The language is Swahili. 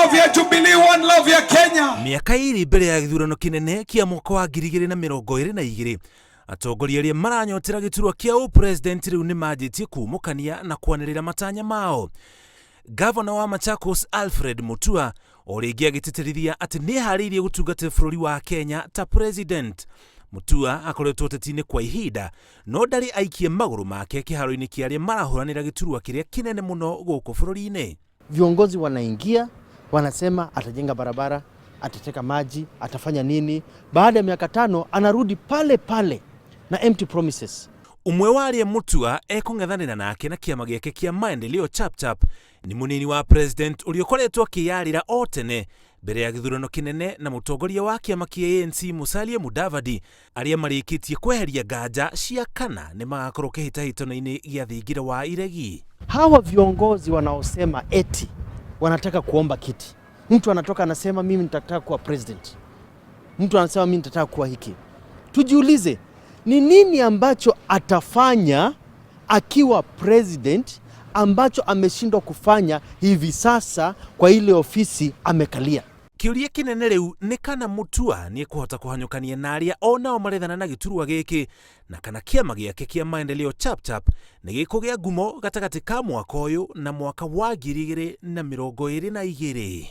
love ya Jubilee, one love ya Kenya. Miaka iri mbere ya githurano kinene kia mwaka wa 2022 atongoria aria maranyotera giturwa kia upresident riu ni manjitie kumukania na kwanirira matanya mao. Governor wa Machakos Alfred Mutua oringi agititirithia ati ni hariirie gutungata bururi wa Kenya ta president. Mutua akoretwo tetine kwa ihinda no ndari aikie maguru make kiharo-ini kia aria marahuranira giturwa kiria kinene muno guku bururi-ini. Viongozi wanaingia wanasema atajenga barabara, atateka maji, atafanya nini. Baada ya miaka 5 anarudi pale pale na empty promises. Umwe wa aria Mutua ekung'ethanira nake na kiama giake kia maendeleo chap ni munini wa president uriokoretwo akiyarira o tene mbere ya githurano kinene na mutongoria wa kiama kia ANC Musalia Mudavadi aria marikitie kweheria nganja cia kana ni magakorwo kihitahitano-ini gia thingira wa iregi. Hawa viongozi wanaosema eti wanataka kuomba kiti. Mtu anatoka anasema mimi nitataka kuwa president. Mtu anasema mimi nitataka kuwa hiki. Tujiulize, ni nini ambacho atafanya akiwa president ambacho ameshindwa kufanya hivi sasa kwa ile ofisi amekalia? Kiuria kinene riu ni kana Mutua ni kuhota kuhanyukania na aria onao marethana na giturwa giki na kana kiama giake kia maendeleo chap ni gikugia ngumo gatagati ka mwaka uyu na mwaka wa 2022.